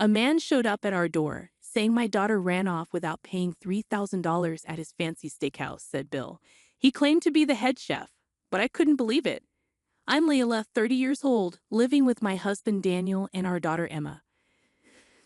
A man showed up at our door, saying my daughter ran off without paying $3,000 at his fancy steakhouse, said Bill. He claimed to be the head chef, but I couldn't believe it. I'm Layla, 30 years old, living with my husband Daniel and our daughter Emma.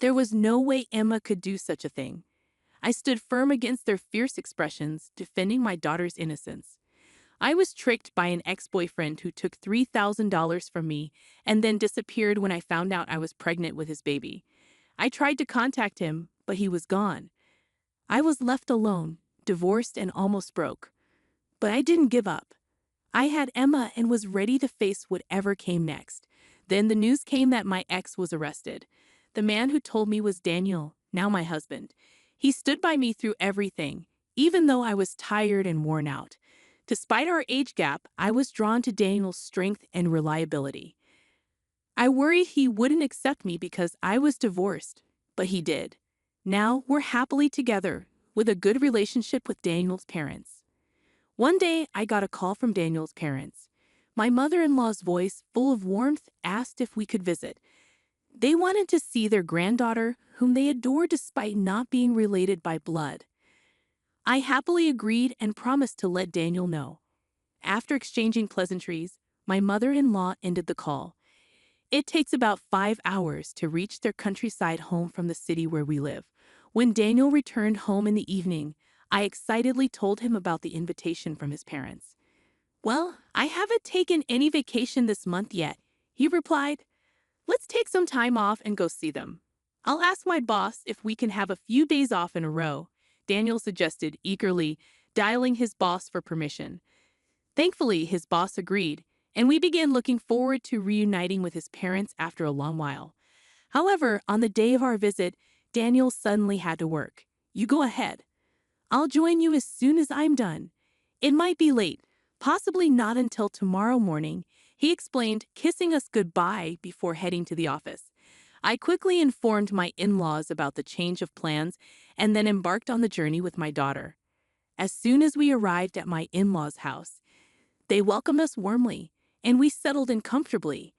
There was no way Emma could do such a thing. I stood firm against their fierce expressions, defending my daughter's innocence. I was tricked by an ex-boyfriend who took $3,000 from me and then disappeared when I found out I was pregnant with his baby. I tried to contact him, but he was gone. I was left alone, divorced and almost broke. But I didn't give up. I had Emma and was ready to face whatever came next. Then the news came that my ex was arrested. The man who told me was Daniel, now my husband. He stood by me through everything, even though I was tired and worn out. Despite our age gap, I was drawn to Daniel's strength and reliability. I worried he wouldn't accept me because I was divorced, but he did. Now we're happily together, with a good relationship with Daniel's parents. One day, I got a call from Daniel's parents. My mother-in-law's voice, full of warmth, asked if we could visit. They wanted to see their granddaughter, whom they adore despite not being related by blood. I happily agreed and promised to let Daniel know. After exchanging pleasantries, my mother-in-law ended the call. It takes about 5 hours to reach their countryside home from the city where we live. When Daniel returned home in the evening, I excitedly told him about the invitation from his parents. "Well, I haven't taken any vacation this month yet," he replied. "Let's take some time off and go see them. I'll ask my boss if we can have a few days off in a row," Daniel suggested eagerly, dialing his boss for permission. Thankfully, his boss agreed, and we began looking forward to reuniting with his parents after a long while. However, on the day of our visit, Daniel suddenly had to work. "You go ahead. I'll join you as soon as I'm done. It might be late, possibly not until tomorrow morning," he explained, kissing us goodbye before heading to the office. I quickly informed my in-laws about the change of plans and then embarked on the journey with my daughter. As soon as we arrived at my in-laws' house, they welcomed us warmly, and we settled in comfortably.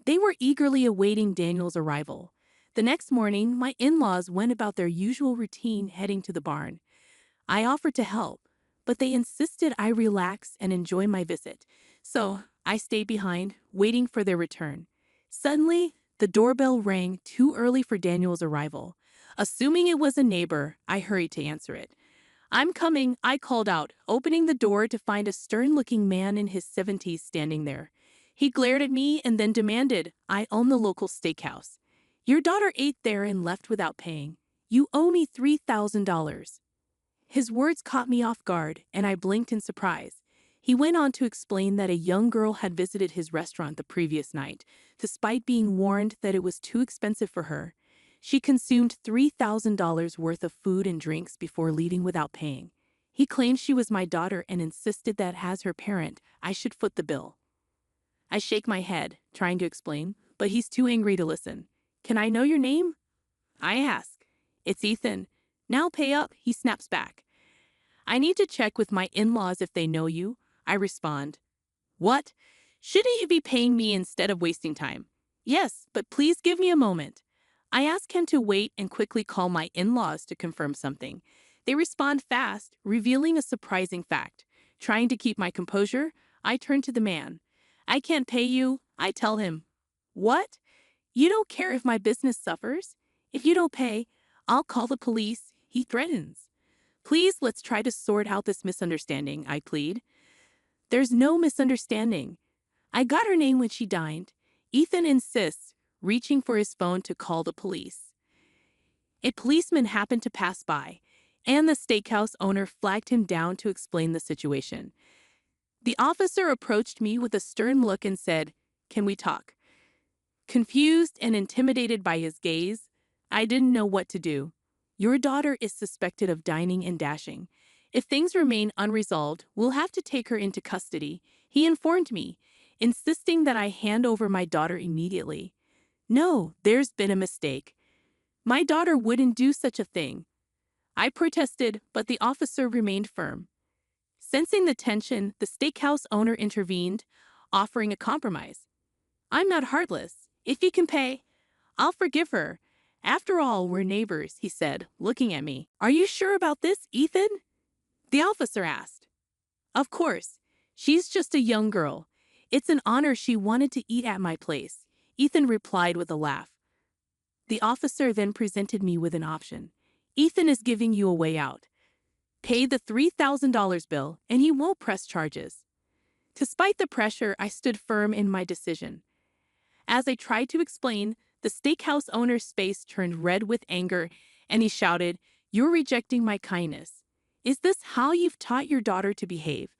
They were eagerly awaiting Daniel's arrival. The next morning, my in-laws went about their usual routine, heading to the barn. I offered to help, but they insisted I relax and enjoy my visit, so I stayed behind, waiting for their return. Suddenly, the doorbell rang too early for Daniel's arrival. Assuming it was a neighbor, I hurried to answer it. "I'm coming," I called out, opening the door to find a stern-looking man in his 70s standing there. He glared at me and then demanded, "I own the local steakhouse. Your daughter ate there and left without paying. You owe me $3,000. His words caught me off guard, and I blinked in surprise. He went on to explain that a young girl had visited his restaurant the previous night. Despite being warned that it was too expensive for her, she consumed $3,000 worth of food and drinks before leaving without paying. He claimed she was my daughter and insisted that as her parent, I should foot the bill. I shake my head, trying to explain, but he's too angry to listen. "Can I know your name?" I ask. "It's Ethan. Now pay up," he snaps back. "I need to check with my in-laws if they know you," I respond. "What? Shouldn't you be paying me instead of wasting time?" "Yes, but please give me a moment." I ask him to wait and quickly call my in-laws to confirm something. They respond fast, revealing a surprising fact. Trying to keep my composure, I turn to the man. "I can't pay you," I tell him. "What? You don't care if my business suffers? If you don't pay, I'll call the police," he threatens. "Please, let's try to sort out this misunderstanding," I plead. "There's no misunderstanding. I got her name when she dined," Ethan insists, reaching for his phone to call the police. A policeman happened to pass by, and the steakhouse owner flagged him down to explain the situation. The officer approached me with a stern look and said, "Can we talk?" Confused and intimidated by his gaze, I didn't know what to do. "Your daughter is suspected of dining and dashing. If things remain unresolved, we'll have to take her into custody," he informed me, insisting that I hand over my daughter immediately. "No, there's been a mistake. My daughter wouldn't do such a thing." I protested, but the officer remained firm. Sensing the tension, the steakhouse owner intervened, offering a compromise. "I'm not heartless. If you can pay, I'll forgive her. After all, we're neighbors, he said, looking at me. Are you sure about this, Ethan? The officer asked. Of course. She's just a young girl. It's an honor she wanted to eat at my place, Ethan replied with a laugh. The officer then presented me with an option. Ethan is giving you a way out. Pay the $3,000 bill and he won't press charges. Despite the pressure, I stood firm in my decision. As I tried to explain, the steakhouse owner's face turned red with anger and he shouted, "You're rejecting my kindness. Is this how you've taught your daughter to behave?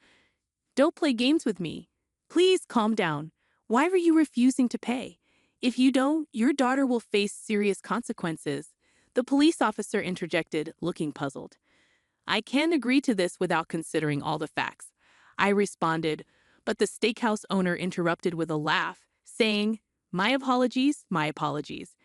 Don't play games with me. Please calm down. Why are you refusing to pay? If you don't, your daughter will face serious consequences." The police officer interjected, looking puzzled. I can't agree to this without considering all the facts, I responded, but the steakhouse owner interrupted with a laugh, saying, My apologies, my apologies.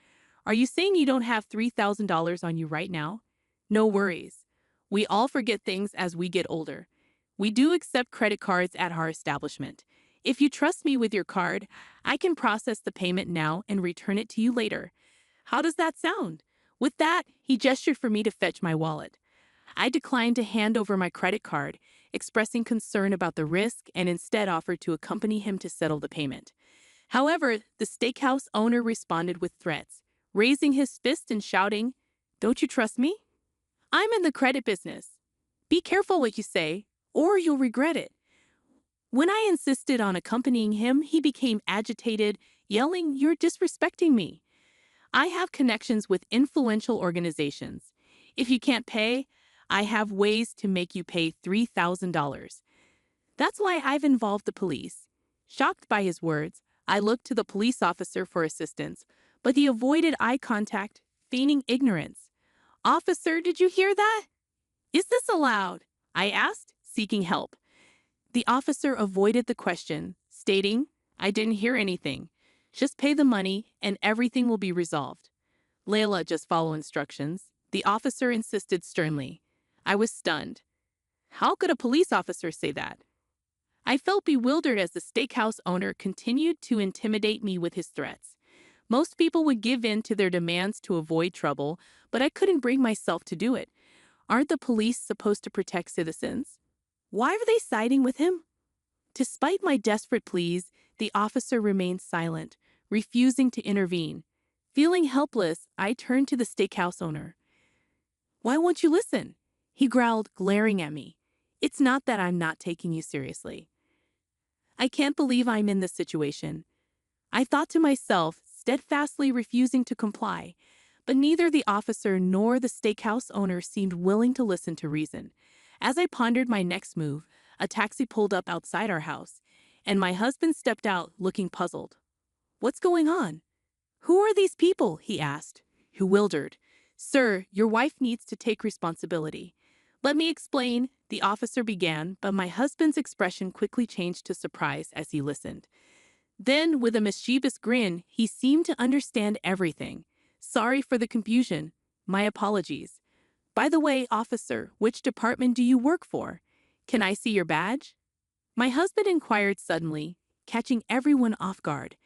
Are you saying you don't have $3,000 on you right now? No worries. We all forget things as we get older. We do accept credit cards at our establishment. If you trust me with your card, I can process the payment now and return it to you later. How does that sound? With that, he gestured for me to fetch my wallet. I declined to hand over my credit card, expressing concern about the risk and instead offered to accompany him to settle the payment. However, the steakhouse owner responded with threats, raising his fist and shouting, Don't you trust me? I'm in the credit business. Be careful what you say, or you'll regret it. When I insisted on accompanying him, he became agitated, yelling, You're disrespecting me. I have connections with influential organizations. If you can't pay, I have ways to make you pay $3,000. That's why I've involved the police. Shocked by his words, I looked to the police officer for assistance, but he avoided eye contact, feigning ignorance. Officer, did you hear that? Is this allowed? I asked, seeking help. The officer avoided the question, stating, I didn't hear anything. Just pay the money and everything will be resolved. Layla, just follow instructions. The officer insisted sternly. I was stunned. How could a police officer say that? I felt bewildered as the steakhouse owner continued to intimidate me with his threats. Most people would give in to their demands to avoid trouble, but I couldn't bring myself to do it. Aren't the police supposed to protect citizens? Why are they siding with him? Despite my desperate pleas, the officer remained silent, refusing to intervene. Feeling helpless, I turned to the steakhouse owner. Why won't you listen? He growled, glaring at me. It's not that I'm not taking you seriously. I can't believe I'm in this situation. I thought to myself, steadfastly refusing to comply, but neither the officer nor the steakhouse owner seemed willing to listen to reason. As I pondered my next move, a taxi pulled up outside our house, and my husband stepped out, looking puzzled. What's going on? Who are these people? He asked, bewildered. Sir, your wife needs to take responsibility. Let me explain, the officer began, but my husband's expression quickly changed to surprise as he listened. Then, with a mischievous grin, he seemed to understand everything. Sorry for the confusion. My apologies. By the way, officer, which department do you work for? Can I see your badge? My husband inquired suddenly, catching everyone off guard.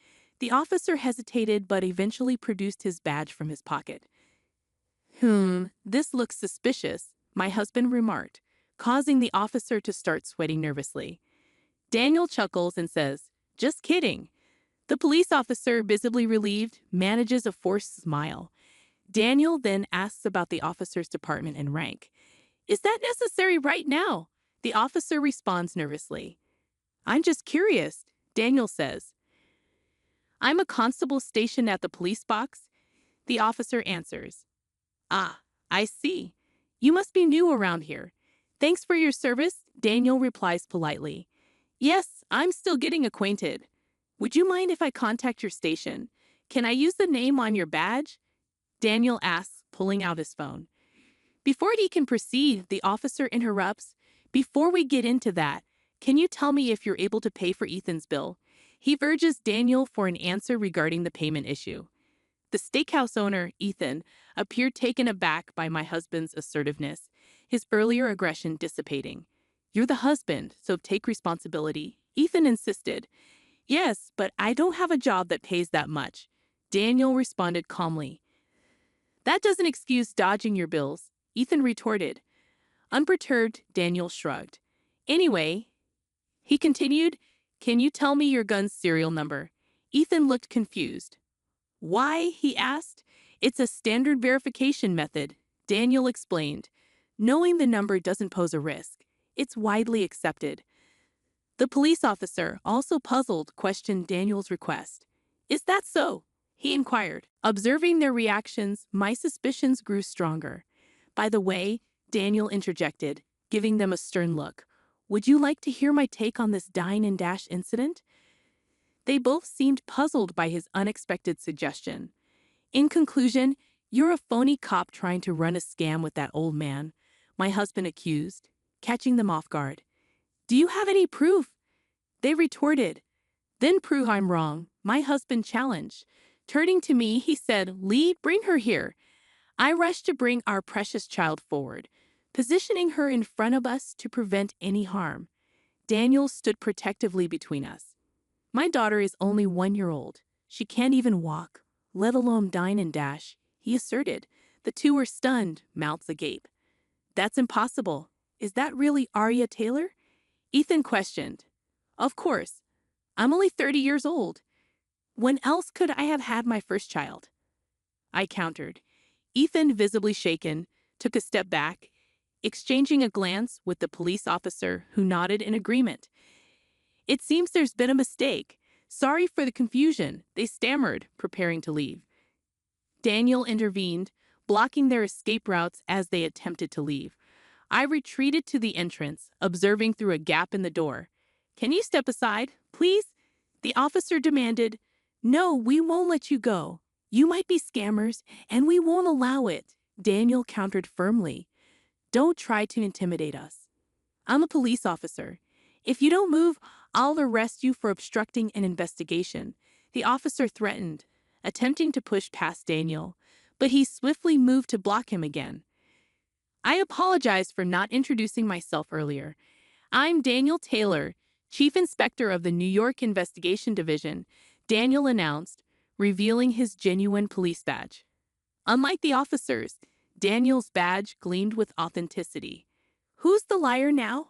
The officer hesitated but eventually produced his badge from his pocket. This looks suspicious, my husband remarked, causing the officer to start sweating nervously. Daniel chuckles and says, Just kidding. The police officer, visibly relieved, manages a forced smile. Daniel then asks about the officer's department and rank. Is that necessary right now? The officer responds nervously. I'm just curious, Daniel says. I'm a constable stationed at the police box. The officer answers. Ah, I see. You must be new around here. Thanks for your service, Daniel replies politely. Yes, I'm still getting acquainted. Would you mind if I contact your station? Can I use the name on your badge? Daniel asks, pulling out his phone. Before he can proceed, the officer interrupts. Before we get into that, can you tell me if you're able to pay for Ethan's bill? He urges Daniel for an answer regarding the payment issue. The steakhouse owner, Ethan, appeared taken aback by my husband's assertiveness, his earlier aggression dissipating. You're the husband, so take responsibility, Ethan insisted. Yes, but I don't have a job that pays that much. Daniel responded calmly. That doesn't excuse dodging your bills, Ethan retorted. Unperturbed, Daniel shrugged. Anyway, he continued, can you tell me your gun's serial number? Ethan looked confused. Why? He asked. It's a standard verification method, Daniel explained. Knowing the number doesn't pose a risk. It's widely accepted. The police officer, also puzzled, questioned Daniel's request. Is that so? He inquired. Observing their reactions, my suspicions grew stronger. By the way, Daniel interjected, giving them a stern look. Would you like to hear my take on this dine and dash incident? They both seemed puzzled by his unexpected suggestion. In conclusion, you're a phony cop trying to run a scam with that old man, my husband accused, catching them off guard. Do you have any proof? They retorted. Then prove I'm wrong, my husband challenged. Turning to me, he said, Lee, bring her here. I rushed to bring our precious child forward, positioning her in front of us to prevent any harm. Daniel stood protectively between us. My daughter is only 1 year old. She can't even walk, let alone dine and dash, he asserted. The two were stunned, mouths agape. That's impossible. Is that really Arya Taylor? Ethan questioned. Of course. I'm only 30 years old. When else could I have had my first child? I countered. Ethan, visibly shaken, took a step back, exchanging a glance with the police officer who nodded in agreement. It seems there's been a mistake. Sorry for the confusion, they stammered, preparing to leave. Daniel intervened, blocking their escape routes as they attempted to leave. I retreated to the entrance, observing through a gap in the door. Can you step aside, please? The officer demanded. No, we won't let you go. You might be scammers, and we won't allow it, Daniel countered firmly. Don't try to intimidate us. I'm a police officer. If you don't move, I'll arrest you for obstructing an investigation, the officer threatened, attempting to push past Daniel, but he swiftly moved to block him again. I apologize for not introducing myself earlier. I'm Daniel Taylor, Chief Inspector of the New York Investigation Division, Daniel announced, revealing his genuine police badge. Unlike the officers, Daniel's badge gleamed with authenticity. Who's the liar now?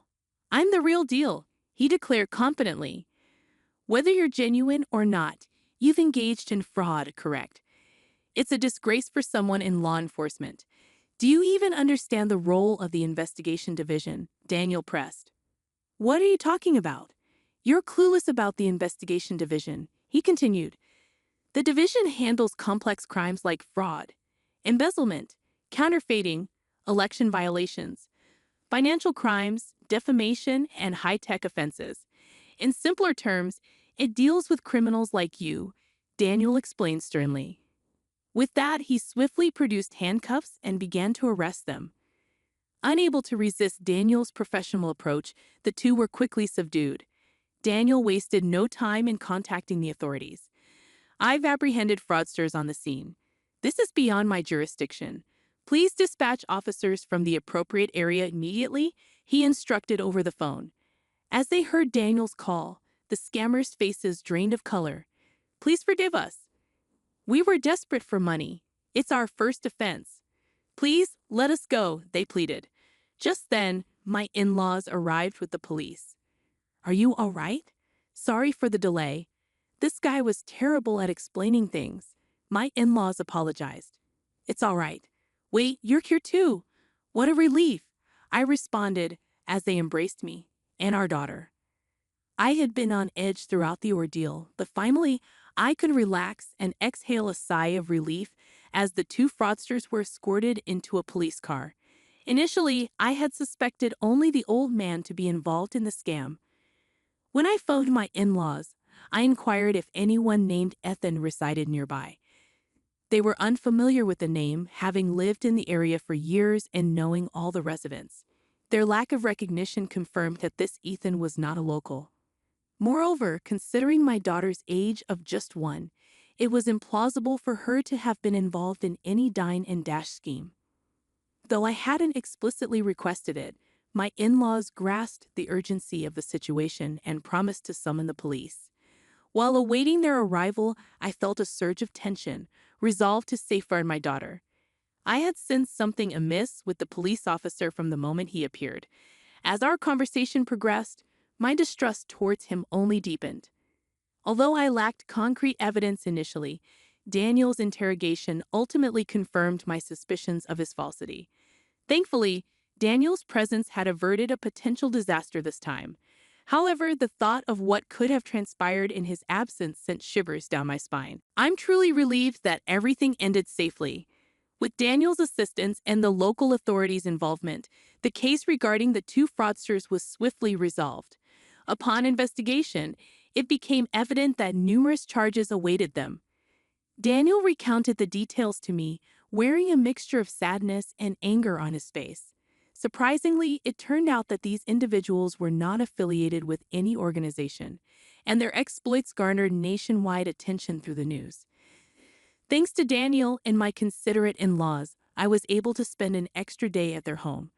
I'm the real deal, he declared confidently. Whether you're genuine or not, you've engaged in fraud, correct? It's a disgrace for someone in law enforcement. Do you even understand the role of the investigation division? Daniel pressed. What are you talking about? You're clueless about the investigation division, he continued. The division handles complex crimes like fraud, embezzlement, counterfeiting, election violations, financial crimes, defamation, and high-tech offenses. In simpler terms, it deals with criminals like you, Daniel explained sternly. With that, he swiftly produced handcuffs and began to arrest them. Unable to resist Daniel's professional approach, the two were quickly subdued. Daniel wasted no time in contacting the authorities. I've apprehended fraudsters on the scene. This is beyond my jurisdiction. Please dispatch officers from the appropriate area immediately, he instructed over the phone. As they heard Daniel's call, the scammers' faces drained of color. Please forgive us. We were desperate for money. It's our first offense. Please let us go, they pleaded. Just then, my in-laws arrived with the police. Are you all right? Sorry for the delay. This guy was terrible at explaining things. My in-laws apologized. It's all right. Wait, you're here too. What a relief, I responded as they embraced me and our daughter. I had been on edge throughout the ordeal, but finally, I could relax and exhale a sigh of relief as the two fraudsters were escorted into a police car. Initially, I had suspected only the old man to be involved in the scam. When I phoned my in-laws, I inquired if anyone named Ethan resided nearby. They were unfamiliar with the name, having lived in the area for years and knowing all the residents. Their lack of recognition confirmed that this Ethan was not a local. Moreover, considering my daughter's age of just 1, it was implausible for her to have been involved in any dine and dash scheme. Though I hadn't explicitly requested it, my in-laws grasped the urgency of the situation and promised to summon the police. While awaiting their arrival, I felt a surge of tension, resolved to safeguard my daughter. I had sensed something amiss with the police officer from the moment he appeared. As our conversation progressed, my distrust towards him only deepened. Although I lacked concrete evidence initially, Daniel's interrogation ultimately confirmed my suspicions of his falsity. Thankfully, Daniel's presence had averted a potential disaster this time. However, the thought of what could have transpired in his absence sent shivers down my spine. I'm truly relieved that everything ended safely. With Daniel's assistance and the local authorities' involvement, the case regarding the two fraudsters was swiftly resolved. Upon investigation, it became evident that numerous charges awaited them. Daniel recounted the details to me, wearing a mixture of sadness and anger on his face. Surprisingly, it turned out that these individuals were not affiliated with any organization, and their exploits garnered nationwide attention through the news. Thanks to Daniel and my considerate in-laws, I was able to spend an extra day at their home.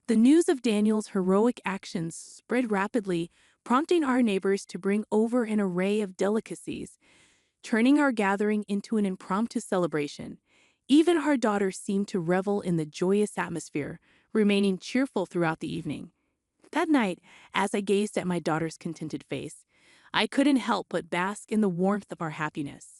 The news of Daniel's heroic actions spread rapidly, prompting our neighbors to bring over an array of delicacies, turning our gathering into an impromptu celebration. Even our daughter seemed to revel in the joyous atmosphere, remaining cheerful throughout the evening. That night, as I gazed at my daughter's contented face, I couldn't help but bask in the warmth of our happiness.